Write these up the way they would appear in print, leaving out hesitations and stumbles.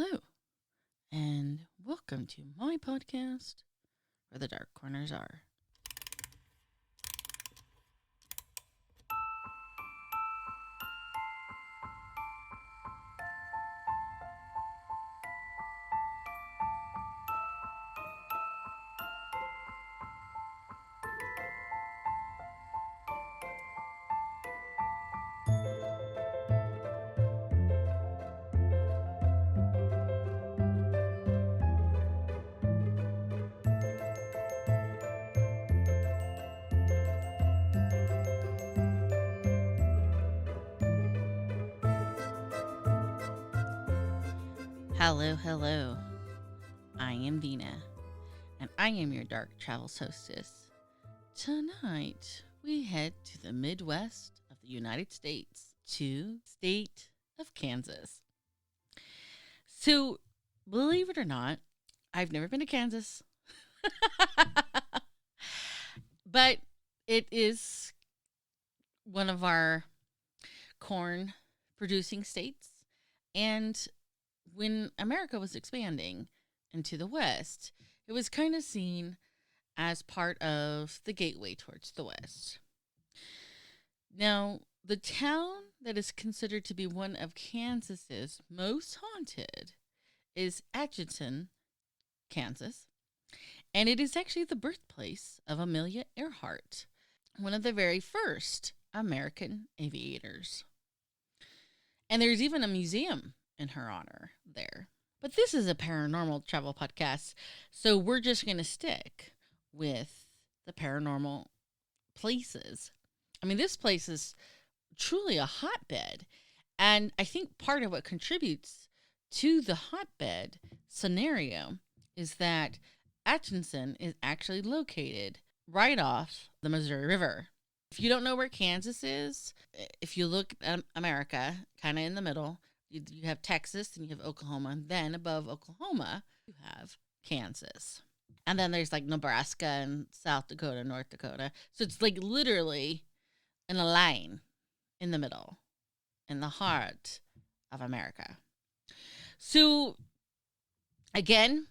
Hello, and welcome to my podcast, Where the Dark Corners Are. Hello. I am Dina, and I am your Dark Travels hostess. Tonight, we head to the Midwest of the United States, to state of Kansas. So, believe it or not, I've never been to Kansas. But it is one of our corn producing states. And when America was expanding into the West, it was kind of seen as part of the gateway towards the West. Now, the town that is considered to be one of Kansas's most haunted is Atchison, Kansas. And it is actually the birthplace of Amelia Earheart, one of the very first American aviators. And there's even a museum in her honor there. But this is a paranormal travel podcast, so we're just going to stick with the paranormal places. I mean, this place is truly a hotbed, and I think part of what contributes to the hotbed scenario is that Atchison is actually located right off the Missouri River. If you don't know where Kansas is, if you look at America, kind of in the middle, you have Texas and you have Oklahoma. And then above Oklahoma, you have Kansas. And then there's like Nebraska and South Dakota, North Dakota. So it's like literally in a line in the middle, in the heart of America. So again,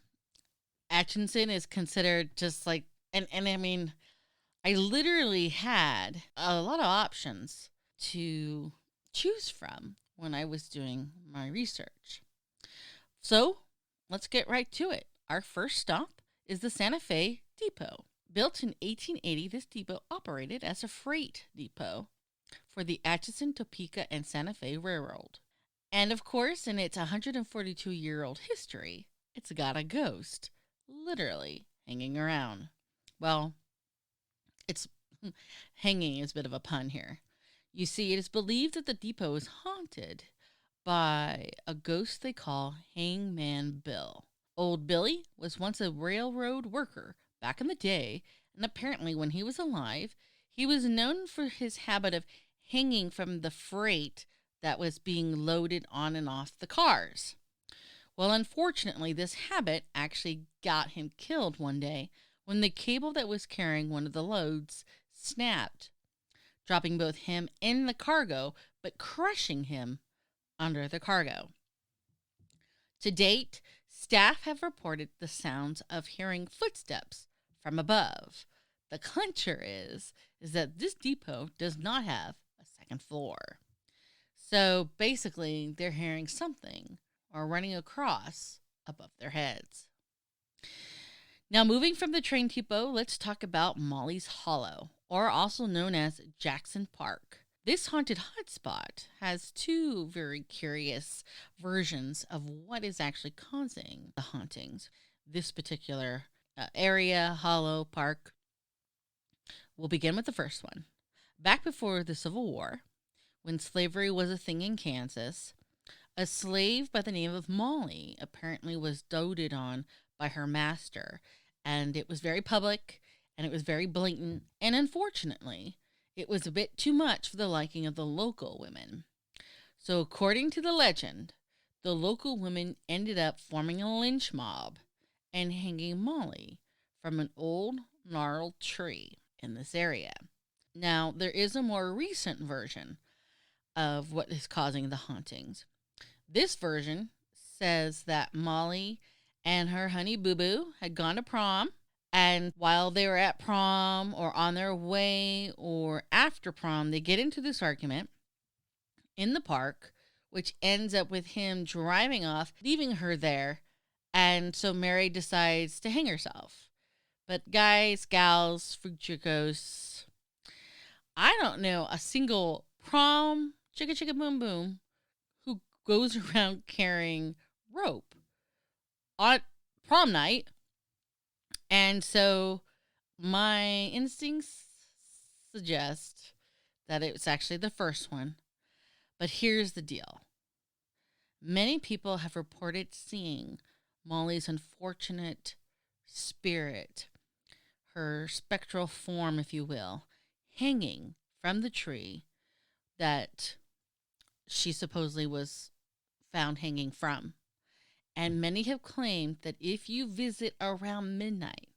Atchison is considered just like, and I mean, I literally had a lot of options to choose from when I was doing my research. So let's get right to it. Our first stop is the Santa Fe Depot. Built in 1880, this depot operated as a freight depot for the Atchison, Topeka, and Santa Fe Railroad. And of course, in its 142-year-old history, it's got a ghost literally hanging around. Well, it's hanging is a bit of a pun here. You see, it is believed that the depot is haunted by a ghost they call Hangman Bill. Old Billy was once a railroad worker back in the day, and apparently when he was alive, he was known for his habit of hanging from the freight that was being loaded on and off the cars. Well, unfortunately, this habit actually got him killed one day when the cable that was carrying one of the loads snapped, dropping both him and the cargo, but crushing him under the cargo. To date, staff have reported the sounds of hearing footsteps from above. The clincher is that this depot does not have a second floor. So basically, they're hearing something or running across above their heads. Now, moving from the train depot, let's talk about Molly's Hollow, or also known as Jackson Park. This haunted hotspot has two very curious versions of what is actually causing the hauntings. This particular area, Hollow Park, we'll begin with the first one. Back before the Civil War, when slavery was a thing in Kansas, a slave by the name of Molly apparently was doted on by her master, and it was very public, and it was very blatant, and unfortunately, it was a bit too much for the liking of the local women. So according to the legend, the local women ended up forming a lynch mob and hanging Molly from an old gnarled tree in this area. Now, there is a more recent version of what is causing the hauntings. This version says that Molly and her honey boo boo had gone to prom. And while they were at prom or on their way or after prom, they get into this argument in the park, which ends up with him driving off, leaving her there. And so Mary decides to hang herself. But guys, gals, freak chicos, I don't know a single prom chicka chicka boom boom who goes around carrying rope on prom night. And so my instincts suggest that it was actually the first one. But here's the deal. Many people have reported seeing Molly's unfortunate spirit, her spectral form, if you will, hanging from the tree that she supposedly was found hanging from. And many have claimed that if you visit around midnight,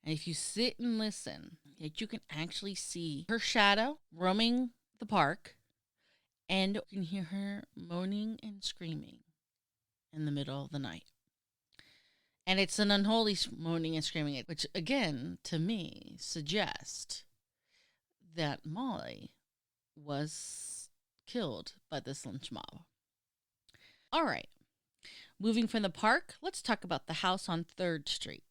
and if you sit and listen, that you can actually see her shadow roaming the park, and you can hear her moaning and screaming in the middle of the night. And it's an unholy moaning and screaming, which again, to me, suggests that Molly was killed by this lynch mob. All right. Moving from the park, let's talk about the house on 3rd Street.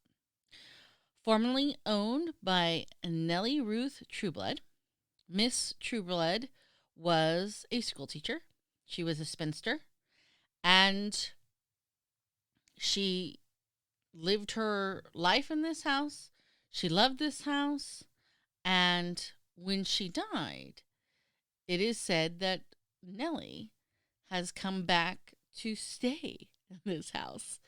Formerly owned by Nellie Ruth Trueblood, Miss Trueblood was a school teacher. She was a spinster, and she lived her life in this house. She loved this house, and when she died, it is said that Nellie has come back to stay in this house.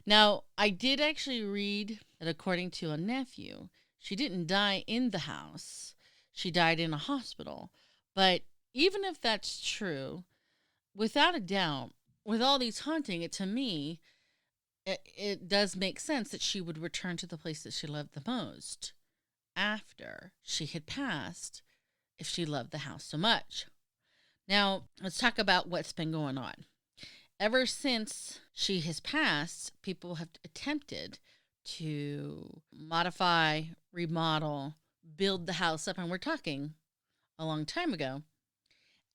Now, I did actually read that according to a nephew, she didn't die in the house. She died in a hospital. But even if that's true, without a doubt, with all these haunting, to me, it does make sense that she would return to the place that she loved the most after she had passed, if she loved the house so much. Now, let's talk about what's been going on. Ever since she has passed, people have attempted to modify, remodel, build the house up, and we're talking a long time ago.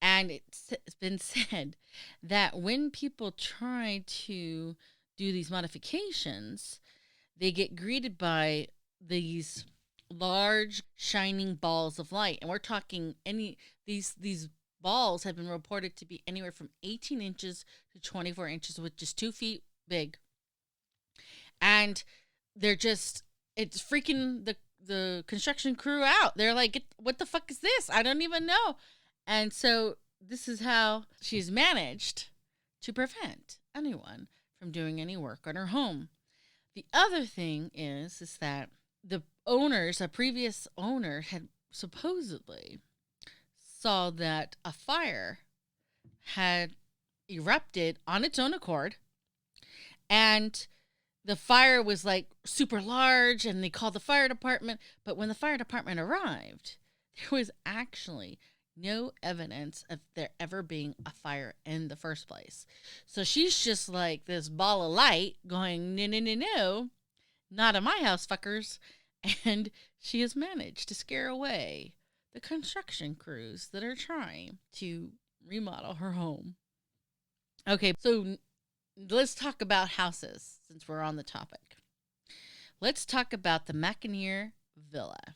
And it's been said that when people try to do these modifications, they get greeted by these large shining balls of light. And we're talking these balls have been reported to be anywhere from 18 inches to 24 inches, with just 2 feet big. And it's freaking the construction crew out. They're like, what the fuck is this? I don't even know. And so this is how she's managed to prevent anyone from doing any work on her home. The other thing is that a previous owner had supposedly saw that a fire had erupted on its own accord, and the fire was like super large, and they called the fire department. But when the fire department arrived, there was actually no evidence of there ever being a fire in the first place. So she's just like this ball of light going, no, no, no, no, not in my house, fuckers. And she has managed to scare away the construction crews that are trying to remodel her home. Okay, so let's talk about houses since we're on the topic. Let's talk about the McInerney Villa.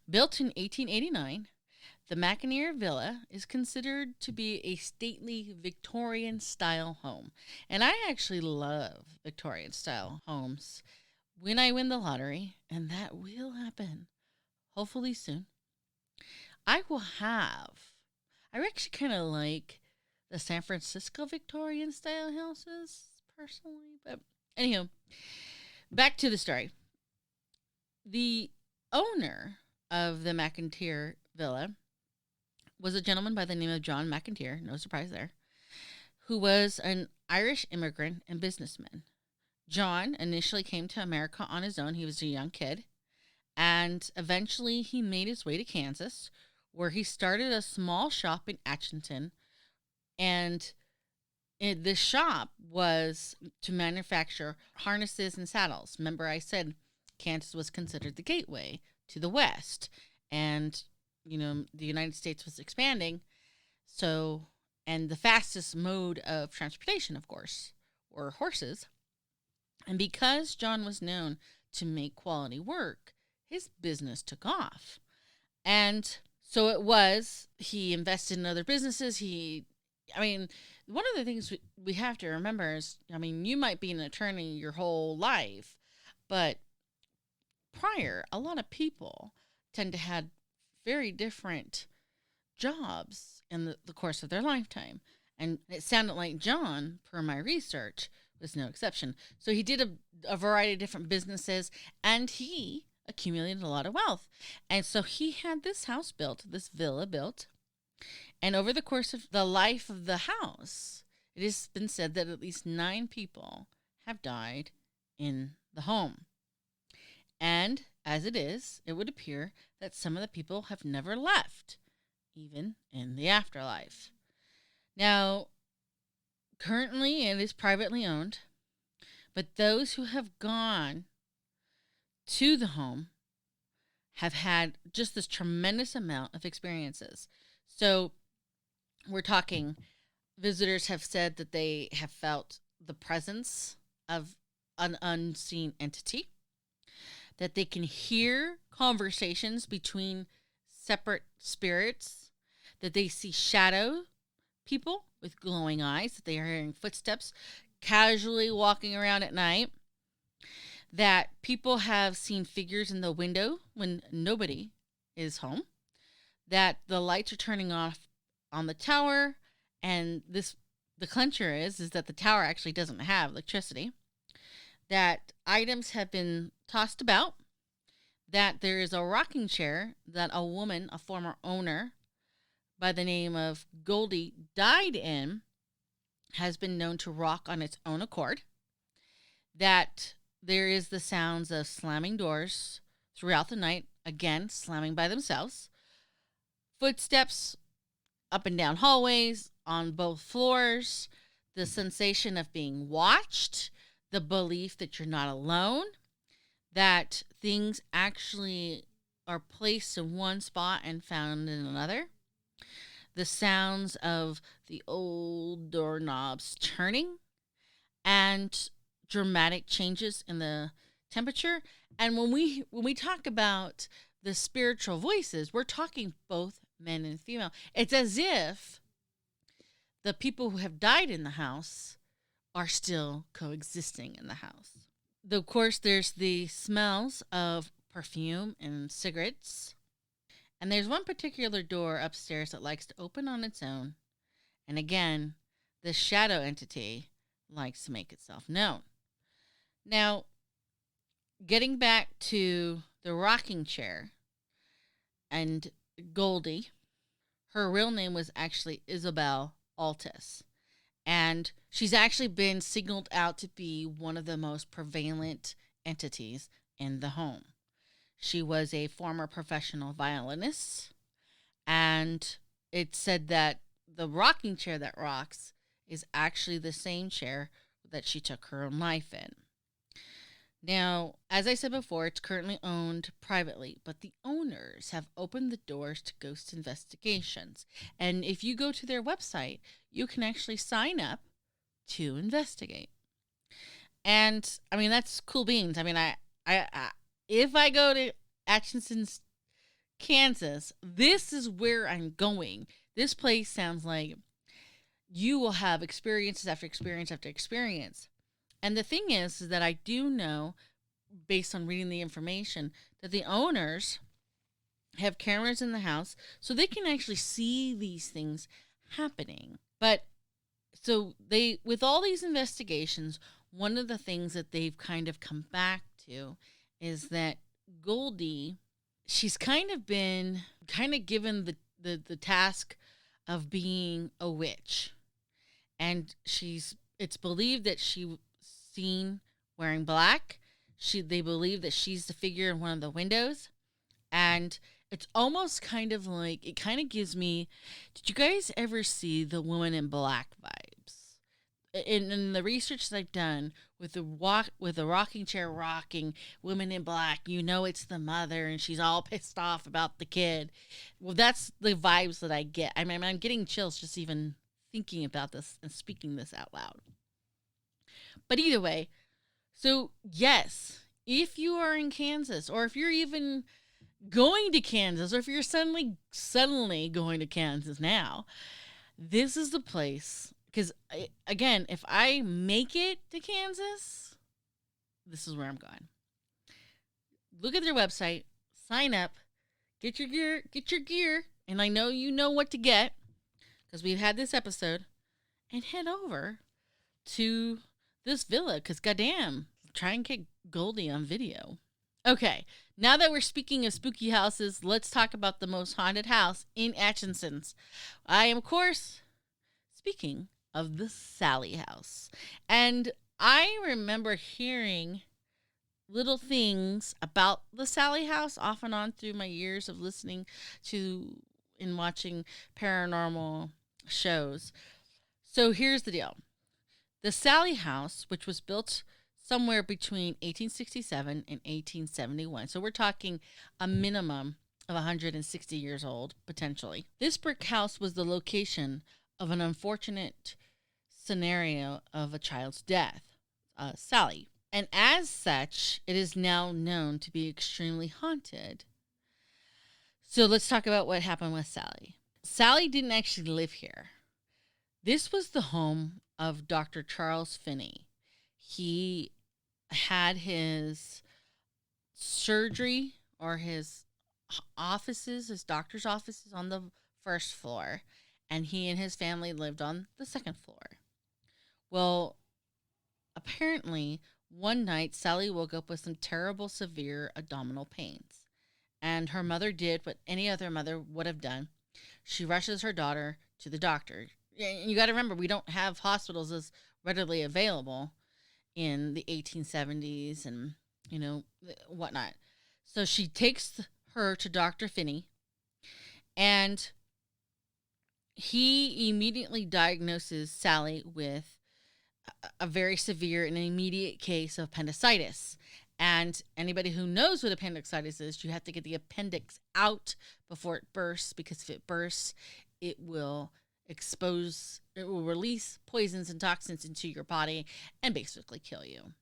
Built in 1889, the McInerney Villa is considered to be a stately Victorian-style home. And I actually love Victorian-style homes. When I win the lottery, and that will happen, hopefully soon, I actually kind of like the San Francisco Victorian-style houses, personally. But anyhow, back to the story. The owner of the McInerney Villa was a gentleman by the name of John McIntyre, no surprise there, who was an Irish immigrant and businessman. John initially came to America on his own. He was a young kid, and eventually he made his way to Kansas, where he started a small shop in Atchison. And this shop was to manufacture harnesses and saddles. Remember, I said Kansas was considered the gateway to the West, and the United States was expanding. So, and the fastest mode of transportation, of course, were horses. And because John was known to make quality work, his business took off. And so he invested in other businesses. One of the things we have to remember is, you might be an attorney your whole life, but prior, a lot of people tend to have very different jobs in the course of their lifetime. And it sounded like John, per my research, was no exception. So he did a variety of different businesses, and he accumulated a lot of wealth. And so he had this house built, this villa built. And over the course of the life of the house, it has been said that at least 9 people have died in the home. And as it would appear that some of the people have never left, even in the afterlife. Now, currently it is privately owned, but those who have gone to the home have had just this tremendous amount of experiences. So we're talking, visitors have said that they have felt the presence of an unseen entity, that they can hear conversations between separate spirits, that they see shadow people with glowing eyes, that they are hearing footsteps casually walking around at night, that people have seen figures in the window when nobody is home, that the lights are turning off on the tower, and the clincher is that the tower actually doesn't have electricity, that items have been tossed about, that there is a rocking chair that a woman, a former owner by the name of Goldie, died in, has been known to rock on its own accord, that there is the sounds of slamming doors throughout the night, again, slamming by themselves, footsteps up and down hallways on both floors, the sensation of being watched, the belief that you're not alone, that things actually are placed in one spot and found in another, the sounds of the old doorknobs turning, and dramatic changes in the temperature. And when we talk about the spiritual voices, we're talking both men and female. It's as if the people who have died in the house are still coexisting in the house. Of course, there's the smells of perfume and cigarettes. And there's one particular door upstairs that likes to open on its own. And again, the shadow entity likes to make itself known. Now, getting back to the rocking chair and Goldie, her real name was actually Isabel Altus. And she's actually been signaled out to be one of the most prevalent entities in the home. She was a former professional violinist, and it's said that the rocking chair that rocks is actually the same chair that she took her own life in. Now, as I said before, it's currently owned privately, but the owners have opened the doors to ghost investigations. And if you go to their website, you can actually sign up to investigate. And that's cool beans. I if I go to Atchison, Kansas, this is where I'm going. This place sounds like you will have experiences after experience after experience. And the thing is that I do know, based on reading the information, that the owners have cameras in the house so they can actually see these things happening. But so with all these investigations, one of the things that they've kind of come back to is that Goldie, she's kind of been given the task of being a witch. And it's believed that she seen wearing black. They believe that she's the figure in one of the windows. And it's almost kind of gives me, did you guys ever see the Woman in Black vibes? in the research that I've done with the rocking chair rocking women in black, it's the mother and she's all pissed off about the kid. Well, that's the vibes that I get. I mean, I'm getting chills just even thinking about this and speaking this out loud. But either way, so yes, if you are in Kansas, or if you're even going to Kansas, or if you're suddenly going to Kansas now, this is the place. Because, again, if I make it to Kansas, this is where I'm going. Look at their website, sign up, get your gear, and I know you know what to get, because we've had this episode, and head over to this villa, because goddamn, try and get Goldie on video. Okay, now that we're speaking of spooky houses, let's talk about the most haunted house in Atchison. I am, of course, speaking of the Sally House. And I remember hearing little things about the Sally House off and on through my years of listening to and watching paranormal shows. So here's the deal. The Sally House, which was built somewhere between 1867 and 1871. So we're talking a minimum of 160 years old, potentially. This brick house was the location of an unfortunate scenario of a child's death, Sally. And as such, it is now known to be extremely haunted. So let's talk about what happened with Sally. Sally didn't actually live here. This was the home of Dr. Charles Finney. He had his surgery or his offices, his doctor's offices on the first floor, and he and his family lived on the second floor. Well, apparently, one night, Sally woke up with some terrible, severe abdominal pains. And her mother did what any other mother would have done. She rushes her daughter to the doctor. You got to remember, we don't have hospitals as readily available in the 1870s and, whatnot. So she takes her to Dr. Finney, and he immediately diagnoses Sally with a very severe and immediate case of appendicitis. And anybody who knows what appendicitis is, you have to get the appendix out before it bursts, because if it bursts, it will release poisons and toxins into your body and basically kill you.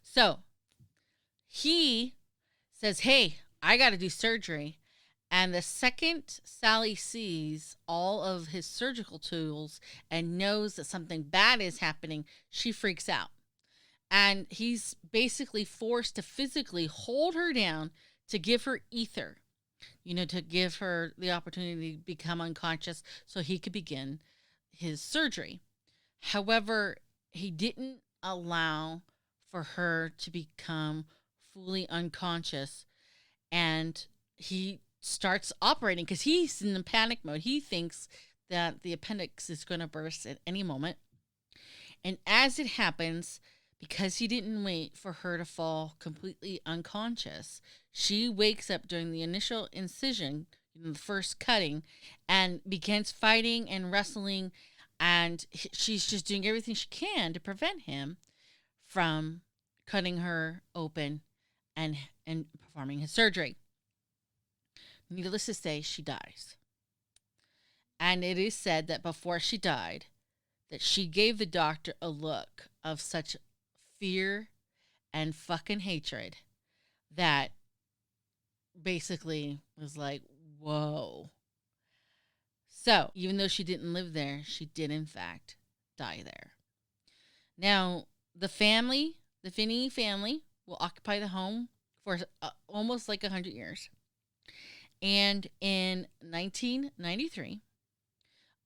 So he says, hey, I got to do surgery. And the second Sally sees all of his surgical tools and knows that something bad is happening, she freaks out. And he's basically forced to physically hold her down to give her ether, to give her the opportunity to become unconscious so he could begin his surgery. However, he didn't allow for her to become fully unconscious, and he starts operating because he's in the panic mode. He thinks that the appendix is going to burst at any moment. And as it happens, because he didn't wait for her to fall completely unconscious, she wakes up during the initial incision, the first cutting, and begins fighting and wrestling. And she's just doing everything she can to prevent him from cutting her open and performing his surgery. Needless to say, she dies. And it is said that before she died, that she gave the doctor a look of such fear and fucking hatred that basically was like, whoa. So, even though she didn't live there, she did in fact die there. Now, the Finney family, will occupy the home for almost like 100 years. And in 1993,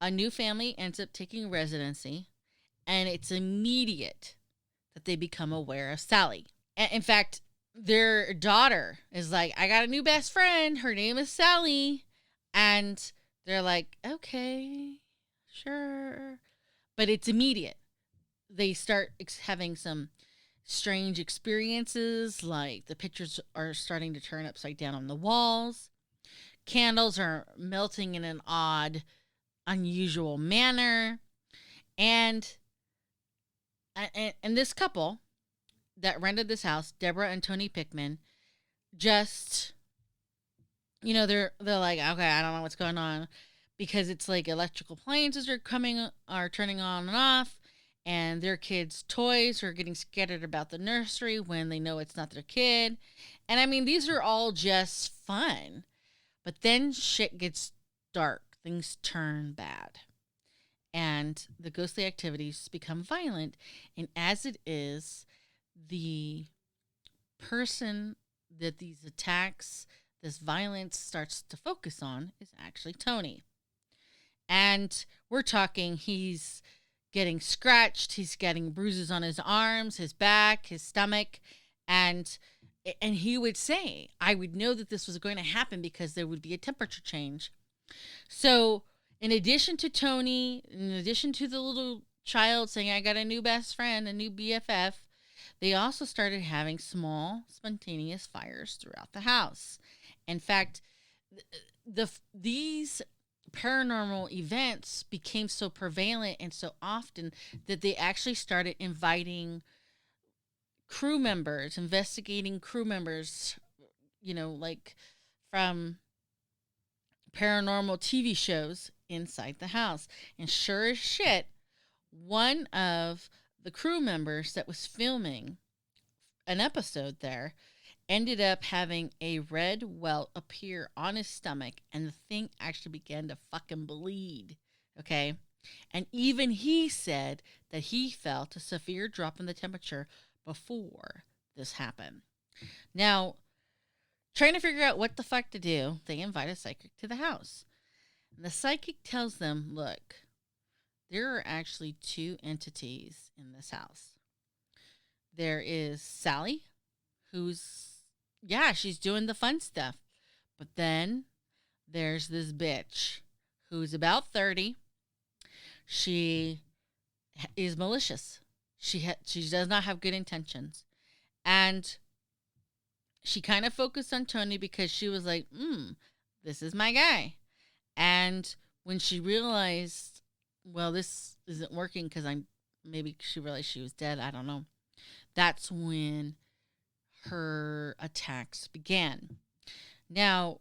a new family ends up taking residency, and it's immediate that they become aware of Sally. In fact, their daughter is like, I got a new best friend. Her name is Sally. And they're like, okay, sure. But it's immediate. They start having some strange experiences, like the pictures are starting to turn upside down on the walls. Candles are melting in an odd, unusual manner. And And this couple that rented this house, Deborah and Tony Pickman, just, they're like, okay, I don't know what's going on, because it's like electrical appliances are turning on and off, and their kids' toys are getting scattered about the nursery when they know it's not their kid. And I mean, these are all just fun. But then shit gets dark. Things turn bad. And the ghostly activities become violent. And as it is, the person that these attacks, this violence starts to focus on is actually Tony. And we're talking, he's getting scratched, he's getting bruises on his arms, his back, his stomach, and he would say, I would know that this was going to happen because there would be a temperature change. So, in addition to Tony, in addition to the little child saying, I got a new best friend, a new BFF, they also started having small, spontaneous fires throughout the house. In fact, these paranormal events became so prevalent and so often that they actually started inviting crew members, investigating crew members, like from paranormal TV shows inside the house. And sure as shit, one of the crew members that was filming an episode there ended up having a red welt appear on his stomach, and the thing actually began to fucking bleed. Okay? And even he said that he felt a severe drop in the temperature before this happened. Now, trying to figure out what the fuck to do, they invite a psychic to the house. And the psychic tells them, look, there are actually two entities in this house. There is Sally, she's doing the fun stuff. But then there's this bitch who's about 30. She is malicious. She does not have good intentions. And she kind of focused on Tony because she was like, this is my guy. And when she realized, well, this isn't working because maybe she realized she was dead. I don't know. That's when her attacks began. Now,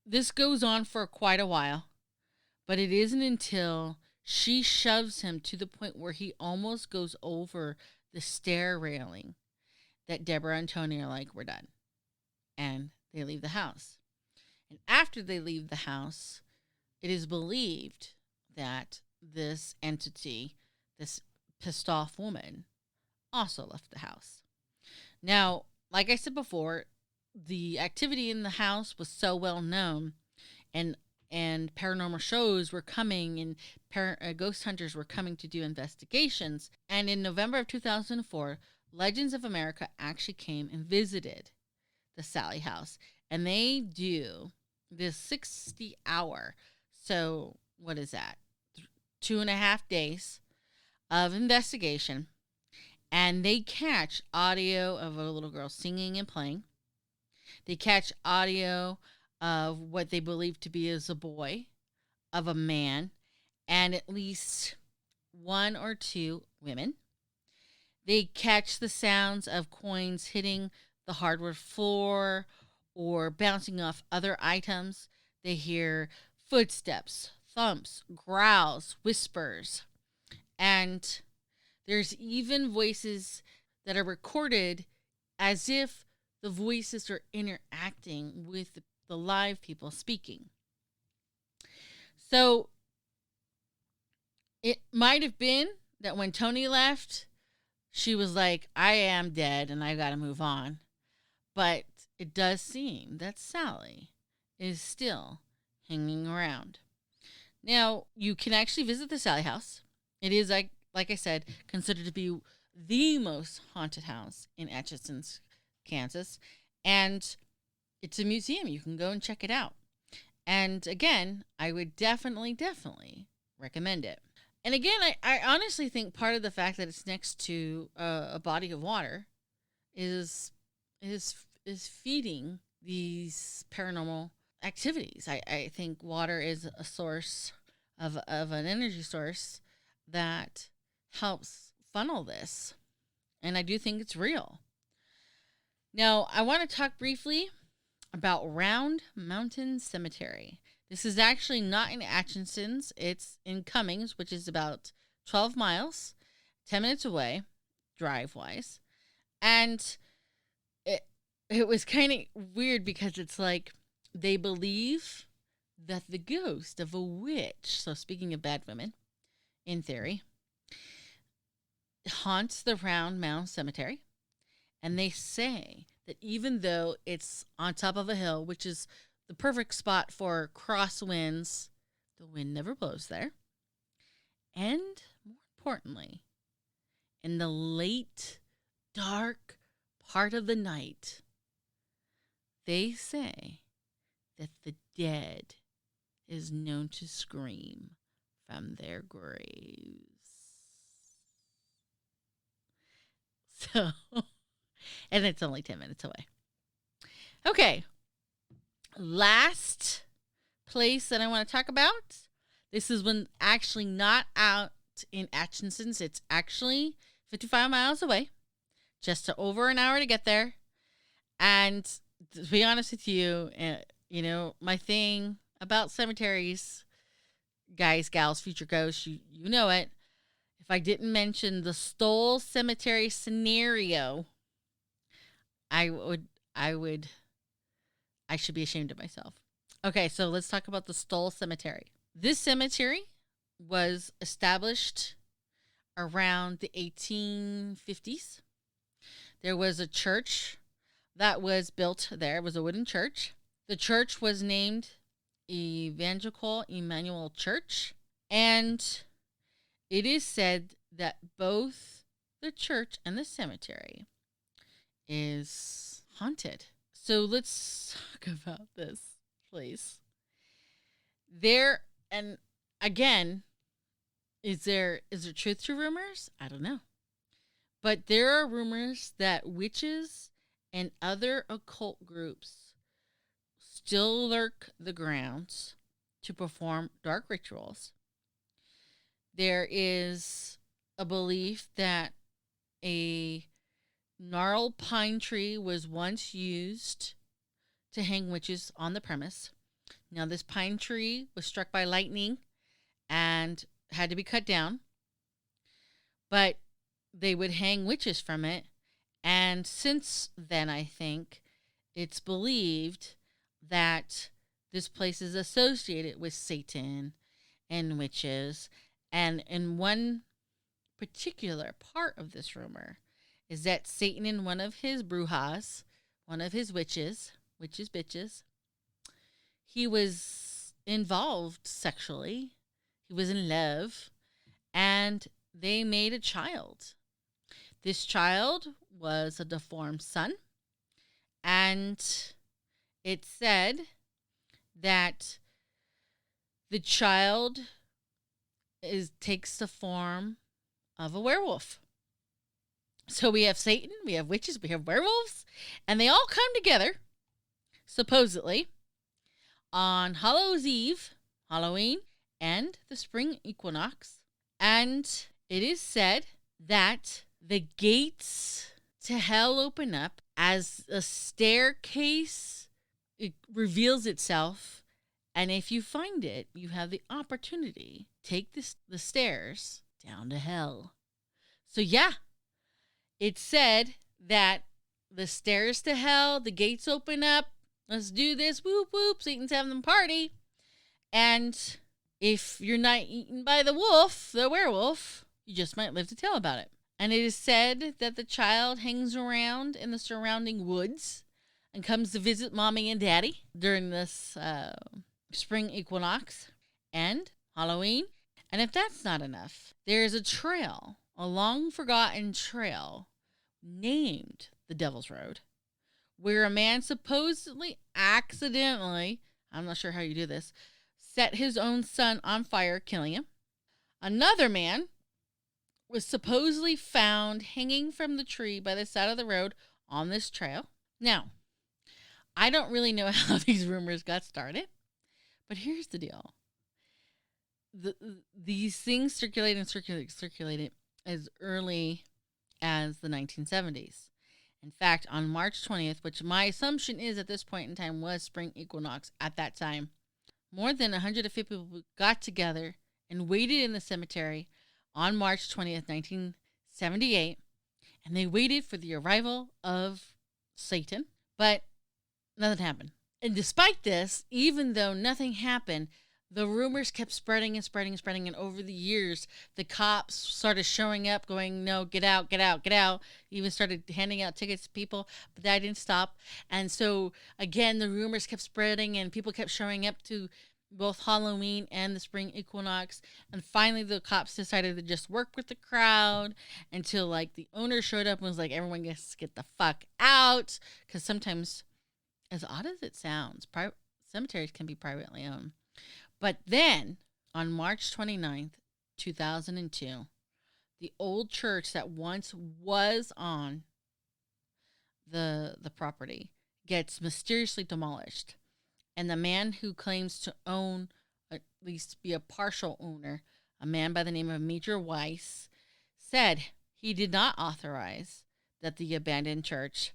this goes on for quite a while, but it isn't until she shoves him to the point where he almost goes over the stair railing that Deborah and Tony are like, we're done. And they leave the house. And after they leave the house, it is believed that this entity, this pissed off woman, also left the house. Now, like I said before, the activity in the house was so well known, and paranormal shows were coming, and ghost hunters were coming to do investigations. And in November of 2004, Legends of America actually came and visited the Sally house, and they do this 60-hour. So what is that? 2.5 days of investigation. And they catch audio of a little girl singing and playing. They catch audio of what they believe to be as a boy, of a man, and at least one or two women. They catch the sounds of coins hitting the hardwood floor or bouncing off other items. They hear footsteps, thumps, growls, whispers. And there's even voices that are recorded as if the voices are interacting with the live people speaking. So it might have been that when Tony left, she was like, I am dead and I got to move on. But it does seem that Sally is still hanging around. Now, you can actually visit the Sally house. It is, like I said, considered to be the most haunted house in Atchison, Kansas. And it's a museum. You can go and check it out. And again, I would definitely recommend it. And again, I honestly think part of the fact that it's next to a body of water is feeding these paranormal activities. I think water is a source of an energy source that helps funnel this, and I do think it's real. Now, I want to talk briefly about Round Mountain Cemetery. This is actually not in Atchison's. It's in Cummings, which is about 12 miles, 10 minutes away, drive-wise. And it was kind of weird because it's like they believe that the ghost of a witch, so speaking of bad women, in theory, haunts the Round Mound Cemetery. And they say that even though it's on top of a hill, which is the perfect spot for crosswinds, the wind never blows there. And more importantly, in the late, dark part of the night, they say that the dead is known to scream from their graves. So, and it's only 10 minutes away. Okay. Last place that I want to talk about. This is one actually not out in Atchison's. It's actually 55 miles away. Just over an hour to get there. And to be honest with you, my thing about cemeteries, guys, gals, future ghosts, you know it. If I didn't mention the Stoll Cemetery scenario, I should be ashamed of myself. Okay, so let's talk about the Stoll Cemetery. This cemetery was established around the 1850s. There was a church that was built there. It was a wooden church. The church was named Evangelical Emmanuel Church, and it is said that both the church and the cemetery is haunted. So let's talk about this, please. And again, is there truth to rumors? I don't know. But there are rumors that witches and other occult groups still lurk the grounds to perform dark rituals. There is a belief that a gnarled pine tree was once used to hang witches on the premise. Now, this pine tree was struck by lightning and had to be cut down, but they would hang witches from it. And since then, I think it's believed that this place is associated with Satan and witches. And in one particular part of this rumor is that Satan and one of his brujas, one of his witches bitches, he was involved sexually. He was in love, and they made a child. This child was a deformed son, and it said that the child takes the form of a werewolf. So we have Satan, we have witches, we have werewolves, and they all come together, supposedly, on Hallows Eve, Halloween, and the spring equinox. And it is said that the gates to hell open up as a staircase. It reveals itself, and if you find it, you have the opportunity to take the stairs down to hell. So yeah, it said that the stairs to hell, the gates open up. Let's do this. Whoop, whoop. Satan's having a party. And if you're not eaten by the werewolf, you just might live to tell about it. And it is said that the child hangs around in the surrounding woods and comes to visit mommy and daddy during this spring equinox and Halloween. And if that's not enough, there's a trail, a long forgotten trail named the Devil's Road, where a man supposedly accidentally, I'm not sure how you do this, set his own son on fire, killing him. Another man was supposedly found hanging from the tree by the side of the road on this trail. Now, I don't really know how these rumors got started, but here's the deal. These things circulated. as early as the 1970s. In fact, on March 20th, which my assumption is at this point in time was spring equinox at that time, more than 150 people got together and waited in the cemetery on March 20th, 1978, and they waited for the arrival of Satan, but nothing happened. And despite this, even though nothing happened, the rumors kept spreading and spreading and spreading. And over the years, the cops started showing up, going, no, get out, get out, get out. Even started handing out tickets to people, but that didn't stop. And so, again, the rumors kept spreading and people kept showing up to both Halloween and the spring equinox. And finally, the cops decided to just work with the crowd until, like, the owner showed up and was like, everyone gets to get the fuck out. Because sometimes, as odd as it sounds, cemeteries can be privately owned. But then, on March 29th, 2002, the old church that once was on the property gets mysteriously demolished. And the man who claims to own, at least be a partial owner, a man by the name of Major Weiss, said he did not authorize that the abandoned church,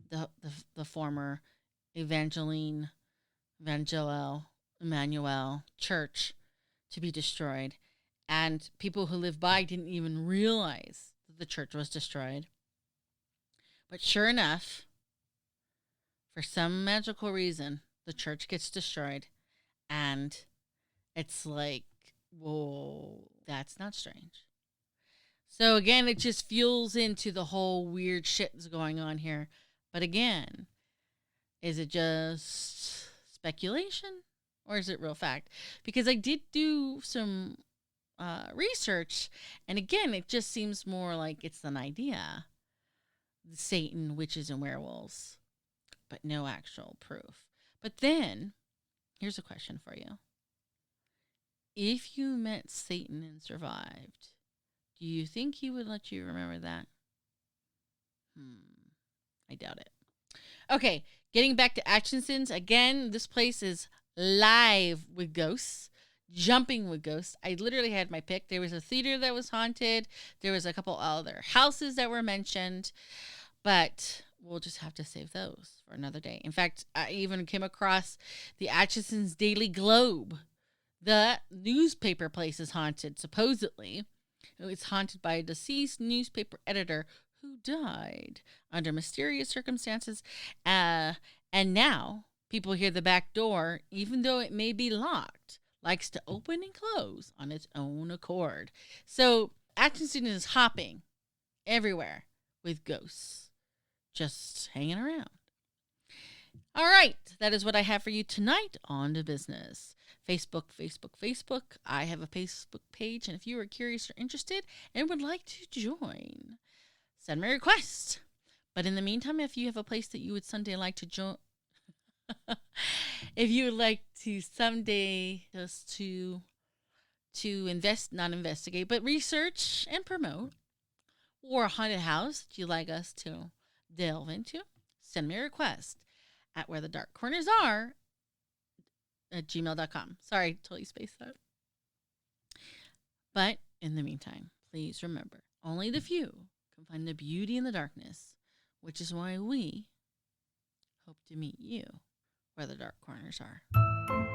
the former Emmanuel church, to be destroyed. And people who lived by didn't even realize that the church was destroyed. But sure enough, for some magical reason, the church gets destroyed. And it's like, whoa, that's not strange. So again, it just fuels into the whole weird shit that's going on here. But again, is it just speculation or is it real fact? Because I did do some research, and again, it just seems more like it's an idea. Satan, witches, and werewolves, but no actual proof. But then, here's a question for you. If you met Satan and survived, do you think he would let you remember that? I doubt it. Okay, getting back to Atchison's, again, this place is live with ghosts, jumping with ghosts. I literally had my pick. There was a theater that was haunted. There was a couple other houses that were mentioned, but we'll just have to save those for another day. In fact, I even came across the Atchison's Daily Globe. The newspaper place is haunted, supposedly. It's haunted by a deceased newspaper editor who died under mysterious circumstances. And now people hear the back door, even though it may be locked, likes to open and close on its own accord. So Atchison is hopping everywhere with ghosts, just hanging around. All right, that is what I have for you tonight on The Business. Facebook. I have a Facebook page, and if you are curious or interested and would like to join, send me a request. But in the meantime, if you have a place that you would someday like to join, if you would like to someday just to not investigate, but research and promote, or a haunted house that you'd like us to delve into, send me a request at wherethedarkcornersare at gmail.com. Sorry, totally spaced that. But in the meantime, please remember, only the few can find the beauty in the darkness, which is why we hope to meet you where the dark corners are.